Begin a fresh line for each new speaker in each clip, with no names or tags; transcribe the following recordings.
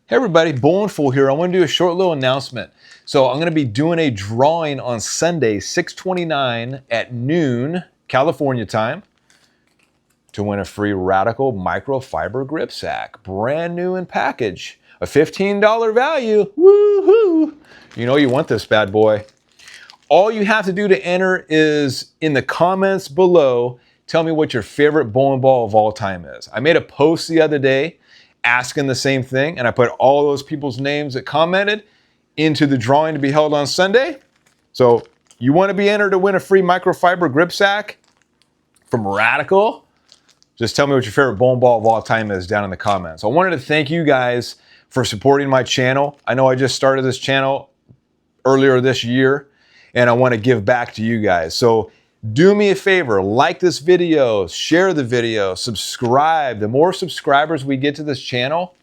Hey everybody, Bowlingful here. I want to do a short little announcement. So I'm going to be doing a drawing on Sunday, 6/29 at noon, California time, to win a free Radical microfiber gripsack, brand new in package, a $15 value. Woohoo! You know you want this bad boy. All you have to do to enter is in the comments below, tell me what your favorite bowling ball of all time is. I made a post the other day asking the same thing, and I put all those people's names that commented into the drawing to be held on Sunday. So you want to be entered to win a free microfiber gripsack from Radical? Just tell me what your favorite bowling ball of all time is down in the comments. I wanted to thank you guys for supporting my channel. I know I just started this channel earlier this year, and I want to give back to you guys. So do me a favor, like this video, share the video, subscribe. The more subscribers we get to this channel,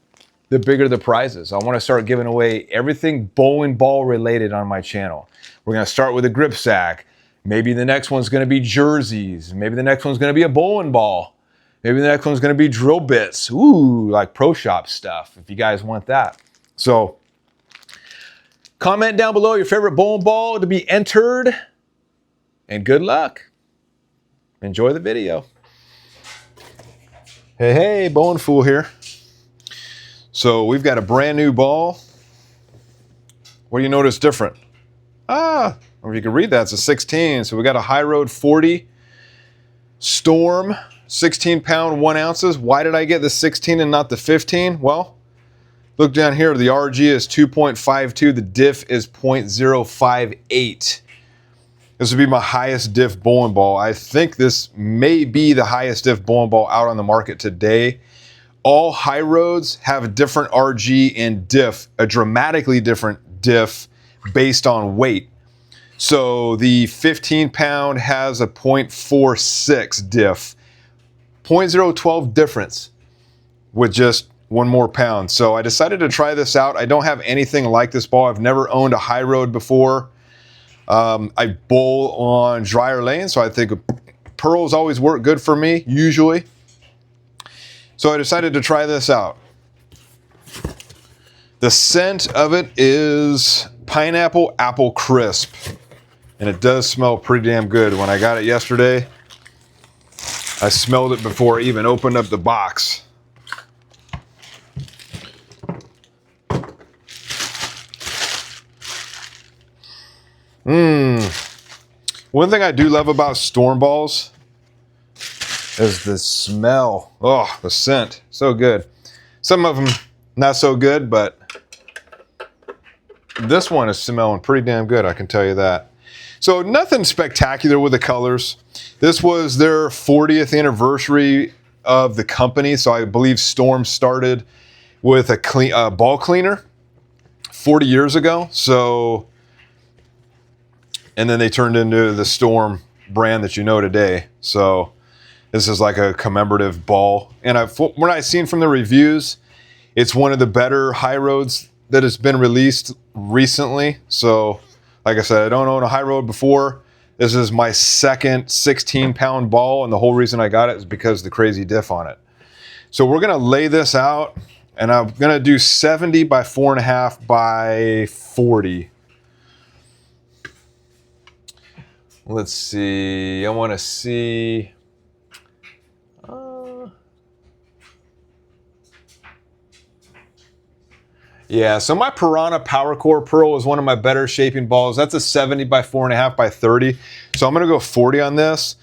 the bigger the prizes. I want to start giving away everything bowling ball related on my channel. We're going to start with a gripsack. Maybe the next one's going to be jerseys. Maybe the next one's going to be a bowling ball. Maybe the next one's going to be drill bits. Ooh, like pro shop stuff, if you guys want that. So comment down below your favorite bowling ball to be entered. And good luck. Enjoy the video. Hey, Bowling Fool here. So we've got a brand new ball. What do you notice different? Or if you can read that, it's a 16. So we got a High Road 40 Storm, 16 pound, 1 ounces. Why did I get the 16 and not the 15? Well, look down here. The RG is 2.52. The diff is 0.058. This would be my highest diff bowling ball. I think this may be the highest diff bowling ball out on the market today. All high roads have a different RG and diff, a dramatically different diff based on weight. So the 15 pound has a 0.46 diff, 0.012 difference with just 1 more pound. So I decided to try this out. I don't have anything like this ball. I've never owned a high road before. I bowl on drier lanes, so I think pearls always work good for me, usually. So I decided to try this out. The scent of it is pineapple apple crisp, and it does smell pretty damn good. When I got it yesterday, I smelled it before I even opened up the box. One thing I do love about storm balls is the smell. Oh, the scent. So good. Some of them not so good, but this one is smelling pretty damn good, I can tell you that. So nothing spectacular with the colors. This was their 40th anniversary of the company, so I believe Storm started with a ball cleaner 40 years ago. So, and then they turned into the Storm brand that you know today. So this is like a commemorative ball. And what I've seen from the reviews, it's one of the better high roads that has been released recently. So like I said, I don't own a high road before. This is my second 16 pound ball. And the whole reason I got it is because of the crazy diff on it. So we're going to lay this out, and I'm going to do 70 by 4.5 by 40. Let's see, I want to see, yeah, so my Piranha Power Core Pearl is one of my better shaping balls. That's a 70 by 4.5 by 30. So I'm going to go 40 on this.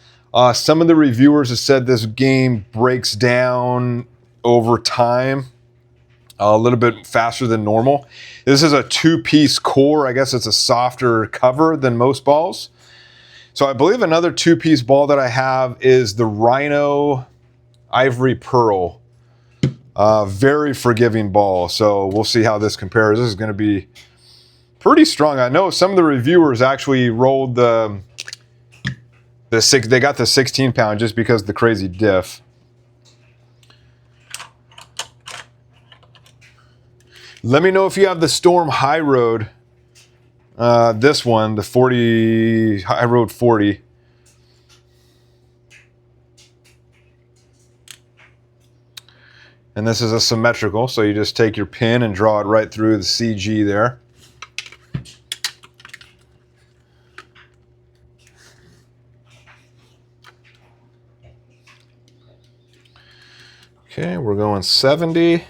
Some of the reviewers have said this game breaks down over time a little bit faster than normal. This is a 2-piece core. I guess it's a softer cover than most balls. So I believe another 2-piece ball that I have is the Rhino Ivory Pearl. Very forgiving ball. So we'll see how this compares. This is going to be pretty strong. I know some of the reviewers actually rolled they got the 16 pound just because of the crazy diff. Let me know if you have the Storm High Road. This one, the 40 High Road 40. And this is a symmetrical, so you just take your pin and draw it right through the CG there. Okay, we're going 70.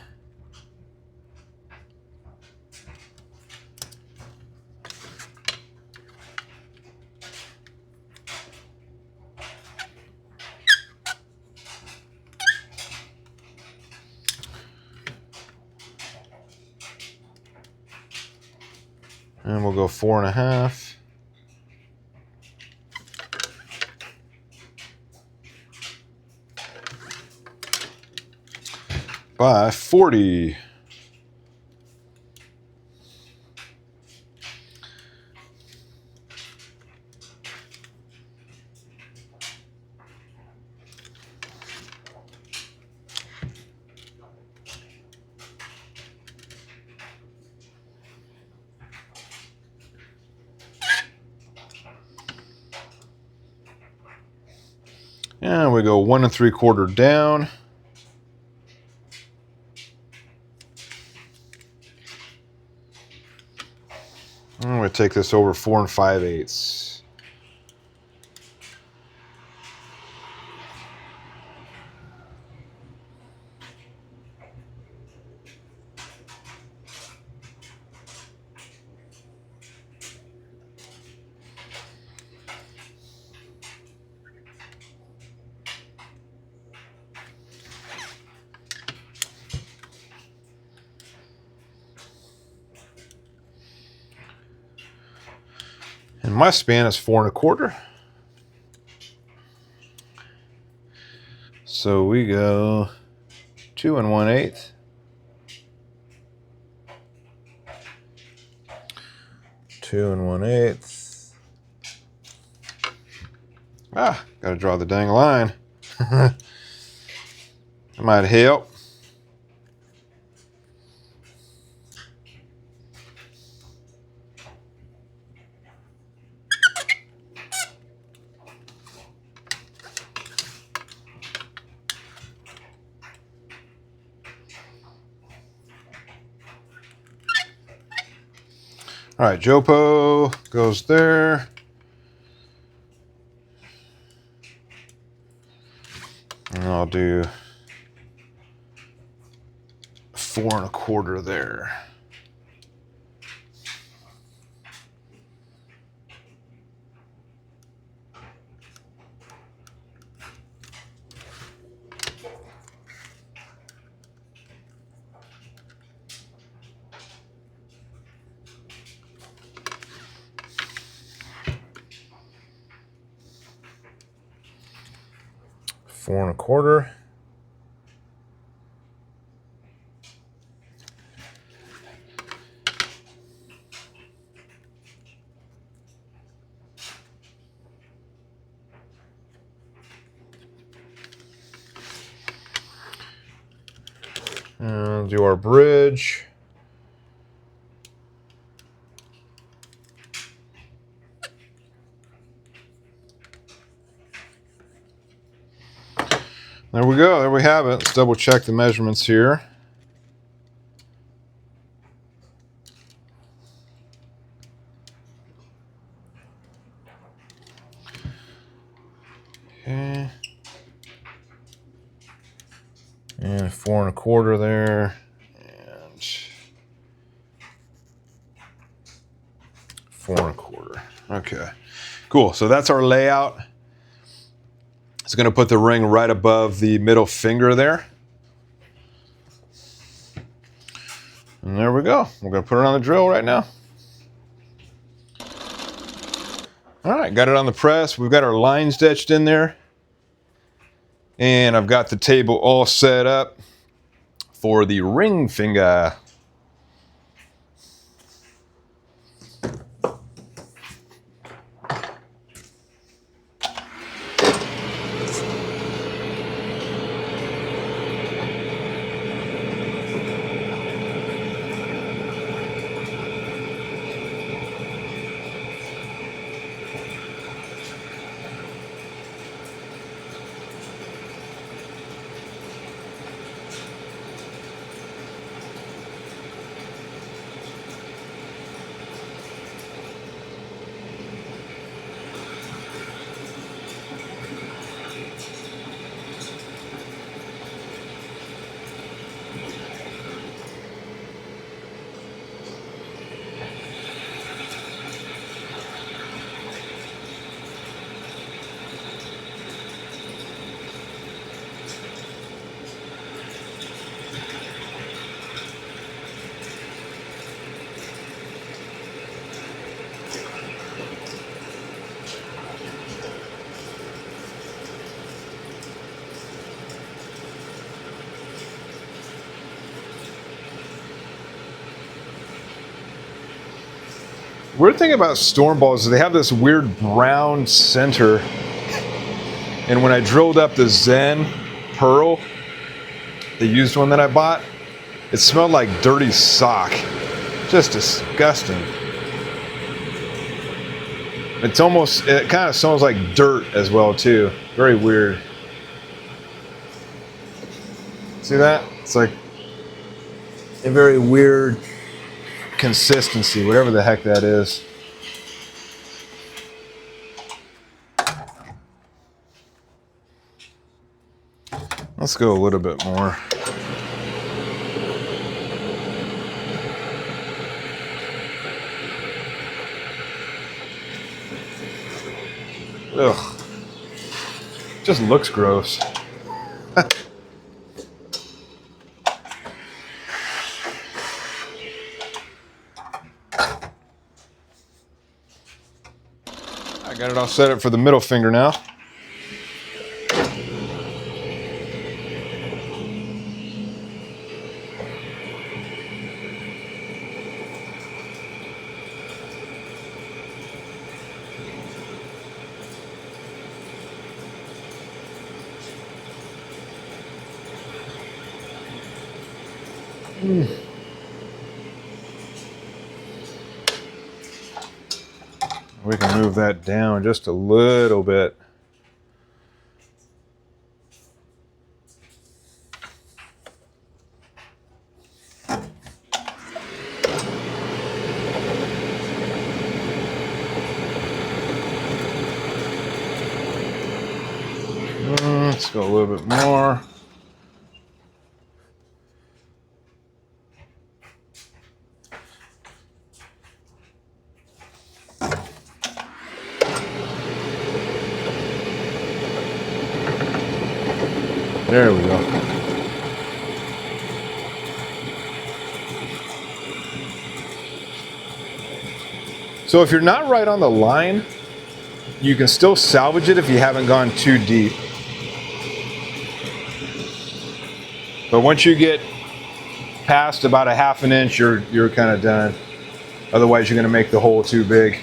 And we'll go 4.5. By 40. And we go 1 3/4 down. I'm going to take this over 4 5/8. And my span is 4 1/4. So we go 2 1/8. 2 1/8. Ah, gotta draw the dang line. That might help. All right, Jopo goes there. And I'll do 4 1/4 there. Four and a quarter. And do our bridge. There we go. There we have it. Let's double check the measurements here. Okay. And 4 1/4 there. And 4 1/4. Okay. Cool. So that's our layout. It's going to put the ring right above the middle finger there. And there we go. We're going to put it on the drill right now. All right, got it on the press. We've got our lines etched in there. And I've got the table all set up for the ring finger. weird thing about storm balls is they have this weird brown center. And when I drilled up the Zen Pearl, the used one that I bought, it smelled like dirty sock. Just disgusting. It kind of smells like dirt as well too. Very weird. See that? It's like a very weird consistency, whatever the heck that is. Let's go a little bit more. Ugh. Just looks gross. I got it all set up for the middle finger now. We can move that down just a little bit. Let's go a little bit more. There we go. So if you're not right on the line, you can still salvage it if you haven't gone too deep. But once you get past about a half an inch, you're kind of done. Otherwise, you're going to make the hole too big.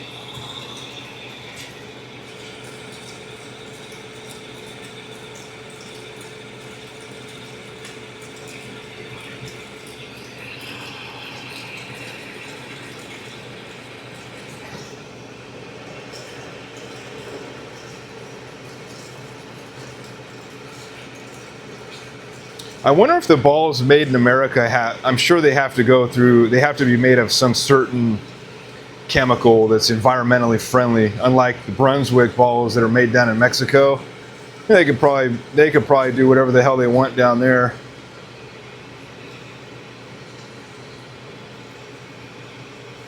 I wonder if the balls made in America I'm sure they have to be made of some certain chemical that's environmentally friendly, unlike the Brunswick balls that are made down in Mexico. They could probably do whatever the hell they want down there.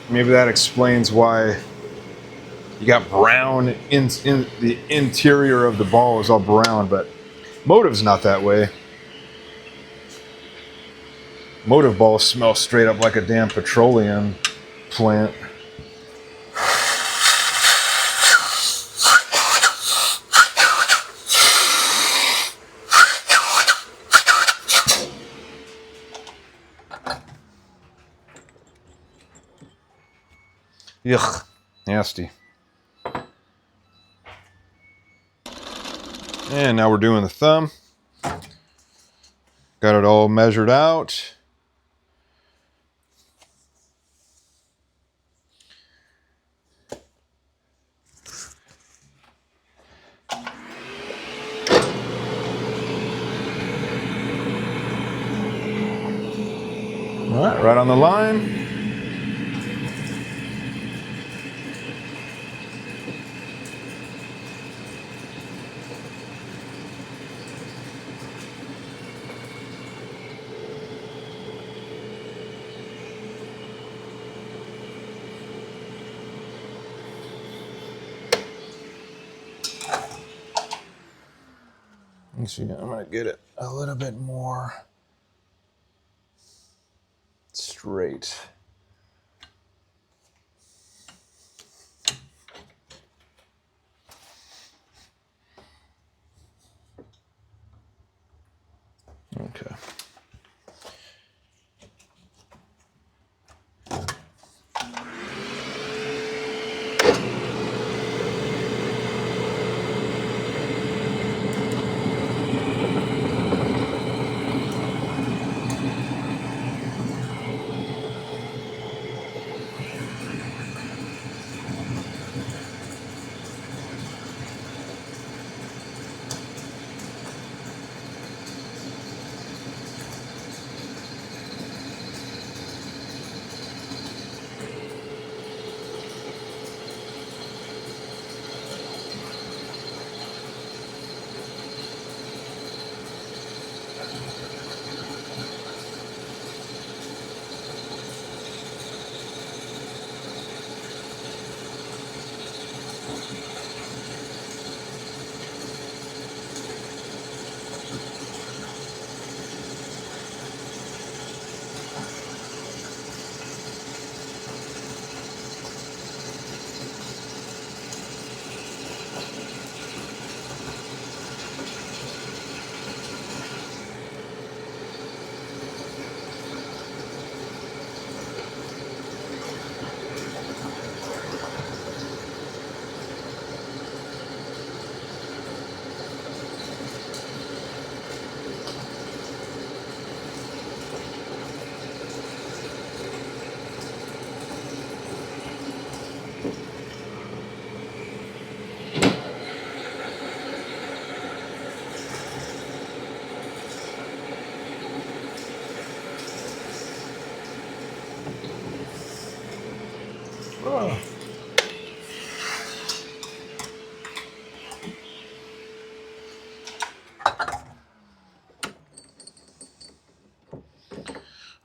Maybe that explains why you got brown in the interior of the ball is all brown, but Motive's not that way. Motive balls smell straight up like a damn petroleum plant. Yuck, nasty. And now we're doing the thumb. Got it all measured out. All right, right on the line. Let's see, I'm gonna get it a little bit more straight. Okay. All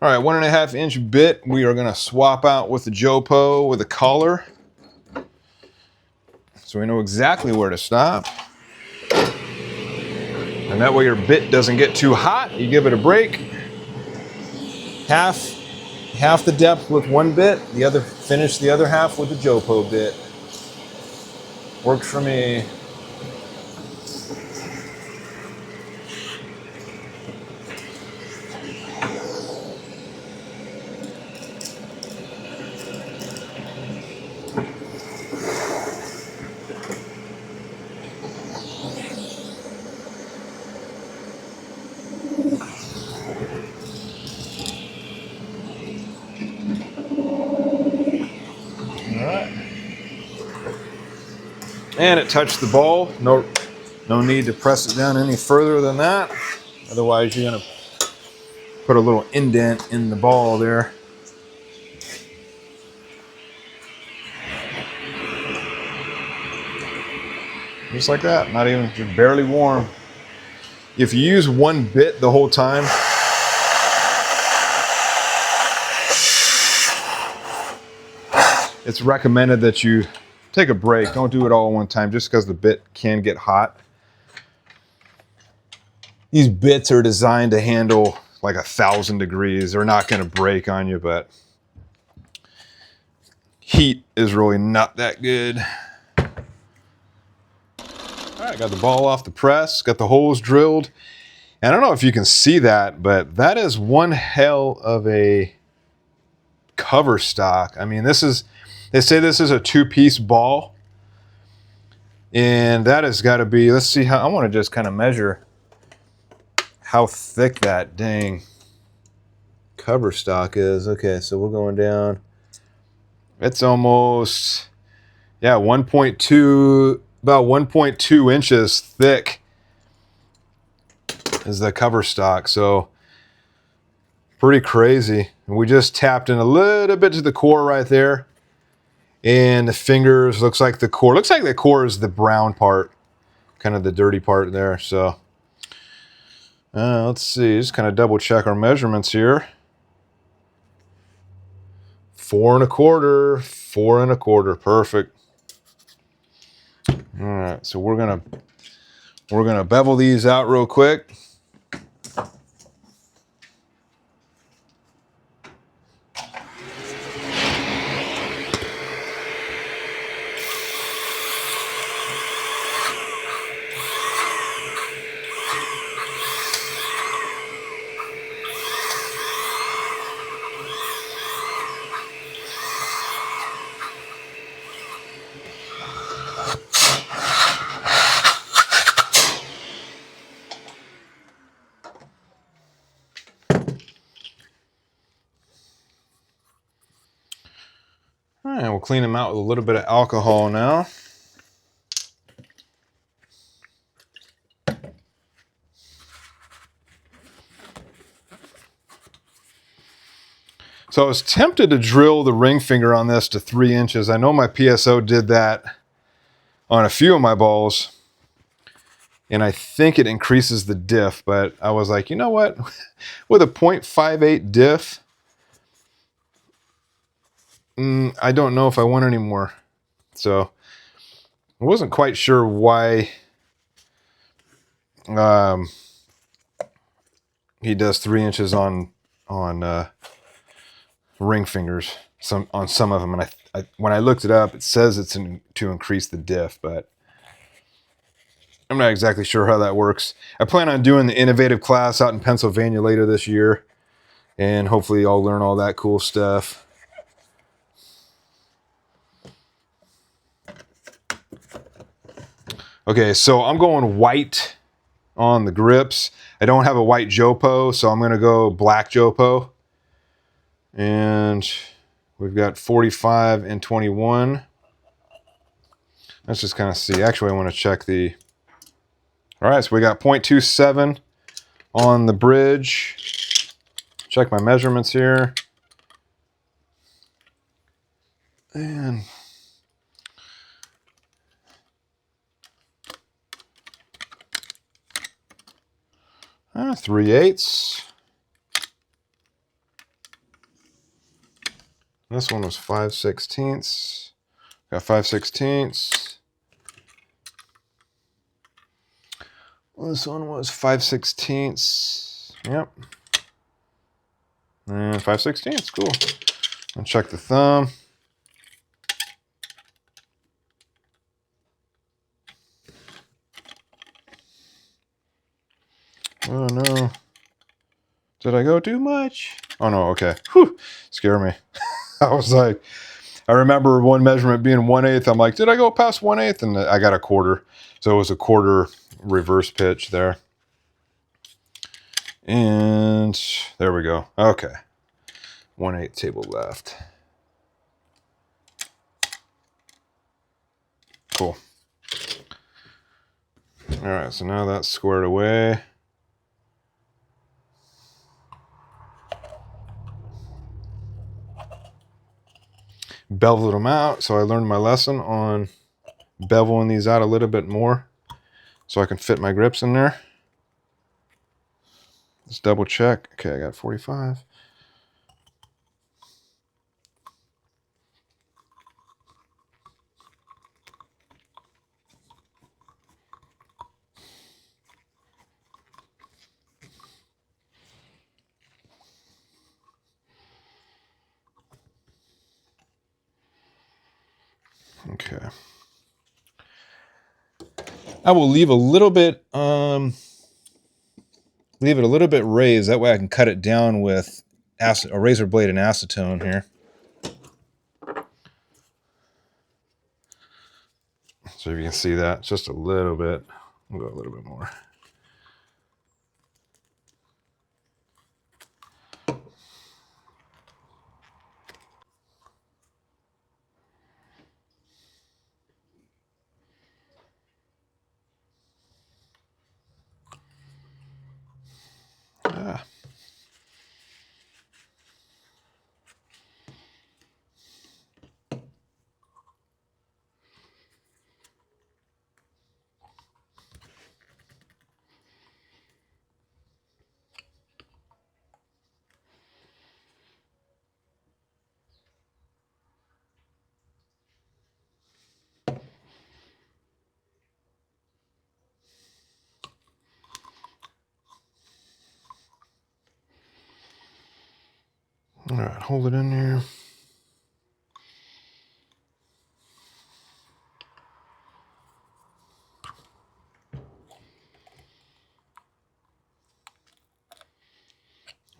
right, 1.5 inch bit we are going to swap out with the Jopo with a collar. So we know exactly where to stop. And that way your bit doesn't get too hot. You give it a break. Half the depth with one bit, finish the other half with the Jopo bit. Works for me. And it touched the ball. No need to press it down any further than that. Otherwise, you're going to put a little indent in the ball there. Just like that. Not even, just barely warm. If you use one bit the whole time, it's recommended that you take a break. Don't do it all at one time just because the bit can get hot. These bits are designed to handle like 1,000 degrees. They're not going to break on you, but heat is really not that good. All right, got the ball off the press, got the holes drilled. And I don't know if you can see that, but that is one hell of a cover stock. I mean, they say this is a 2-piece ball. And that has got to be, let's see how, I want to just kind of measure how thick that dang cover stock is. Okay, so we're going down. It's almost, yeah, 1.2, about 1.2 inches thick is the cover stock. So pretty crazy. And we just tapped in a little bit to the core right there. And the fingers, looks like the core is the brown part, kind of the dirty part there. So let's see, just kind of double check our measurements here. 4 1/4, 4 1/4, perfect. All right, so we're gonna bevel these out real quick. All right, we'll clean them out with a little bit of alcohol now. So I was tempted to drill the ring finger on this to 3 inches. I know my PSO did that on a few of my balls, and I think it increases the diff, but I was like, you know what? With a 0.58 diff, I don't know if I want any more. So I wasn't quite sure why he does 3 inches on ring fingers on some of them. And when I looked it up, it says it's to increase the diff, but I'm not exactly sure how that works. I plan on doing the innovative class out in Pennsylvania later this year, and hopefully I'll learn all that cool stuff. Okay, so I'm going white on the grips. I don't have a white Jopo, so I'm going to go black Jopo. And we've got 45 and 21. Let's just kind of see. Actually, I want to check the... All right, so we got 0.27 on the bridge. Check my measurements here. And 3/8. This one was 5/16. Got 5/16. This one was 5/16. Yep. And 5/16. Cool. And check the thumb. Oh no. Did I go too much? Oh no, okay. Whew. Scare me. I was like, I remember one measurement being 1/8. I'm like, did I go past 1/8? And I got a quarter. So it was a quarter reverse pitch there. And there we go. Okay. 1/8 table left. Cool. All right, so now that's squared away. Beveled them out, so I learned my lesson on beveling these out a little bit more so I can fit my grips in there. Let's double check. Okay, I got 45. Okay. I will leave a little bit, leave it a little bit raised. That way I can cut it down with a razor blade and acetone here. So if you can see that, just a little bit. We'll go a little bit more. Ah. All right, hold it in there.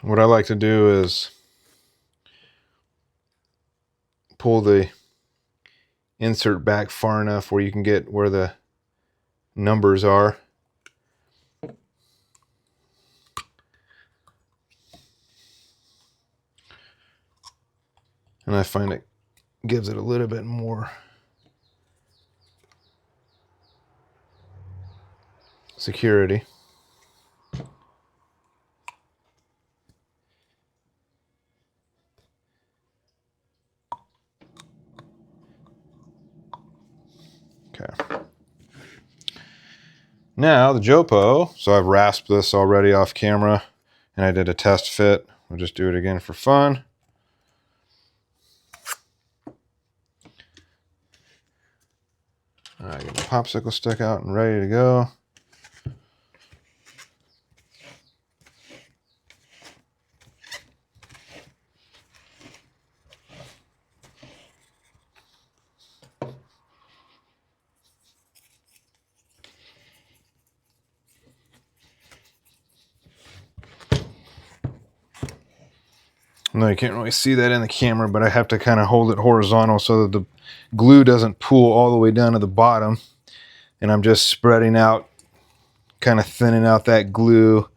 What I like to do is pull the insert back far enough where you can get where the numbers are. And I find it gives it a little bit more security. Okay. Now the Jopo, so I've rasped this already off camera and I did a test fit. We'll just do it again for fun. All right, get my popsicle stick out and ready to go. No, you can't really see that in the camera, but I have to kind of hold it horizontal so that the glue doesn't pool all the way down to the bottom. And I'm just spreading out, kind of thinning out that glue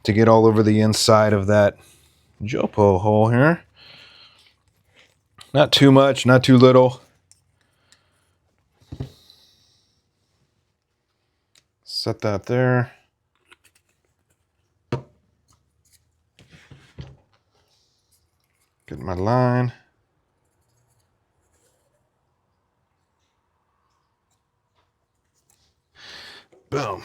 to get all over the inside of that Jopo hole here. Not too much, not too little. Set that there. Get my line. Boom.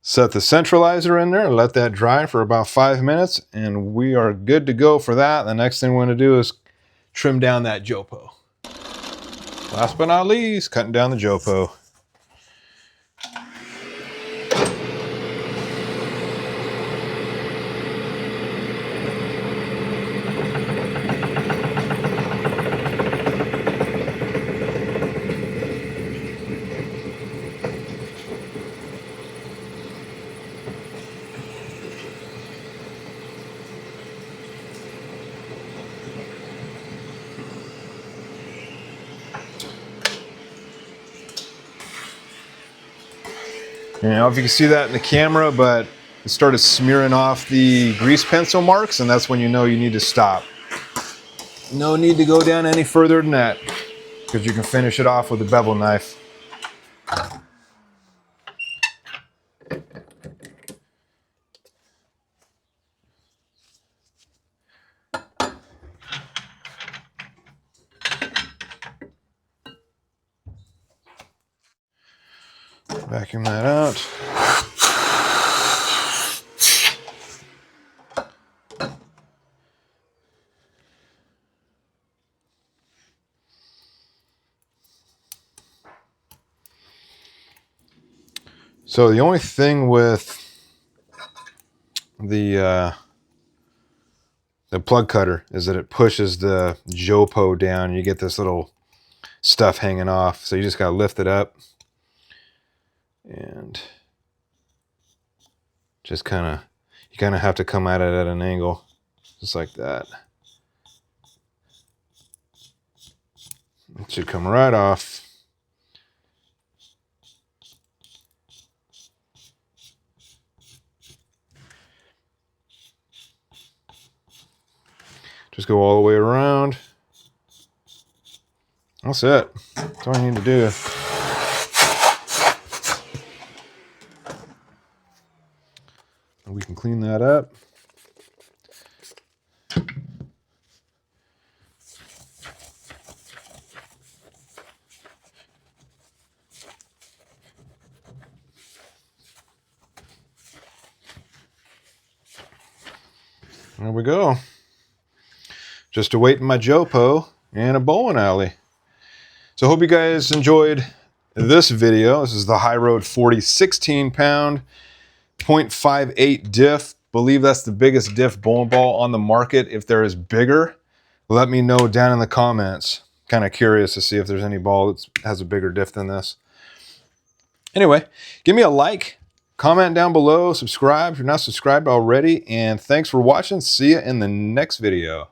Set the centralizer in there, let that dry for about 5 minutes, and we are good to go for that. The next thing we're going to do is trim down that Jopo. Last but not least, cutting down the Jopo. I don't know if you can see that in the camera, but it started smearing off the grease pencil marks, and that's when you know you need to stop. No need to go down any further than that, because you can finish it off with a bevel knife. Vacuum that out. So the only thing with the plug cutter is that it pushes the Jopo down. You get this little stuff hanging off, so you just gotta lift it up and just you kind of have to come at it at an angle, just like that. It should come right off. Just go all the way around. That's it. That's all you need to do. And we can clean that up. There we go. Just awaiting my Jopo and a bowling alley. So I hope you guys enjoyed this video. This is the High Road 40 16 pound 0.58 diff. Believe that's the biggest diff bowling ball on the market. If there is bigger, let me know down in the comments. Kind of curious to see if there's any ball that has a bigger diff than this. Anyway, give me a like, comment down below, subscribe if you're not subscribed already, and thanks for watching. See you in the next video.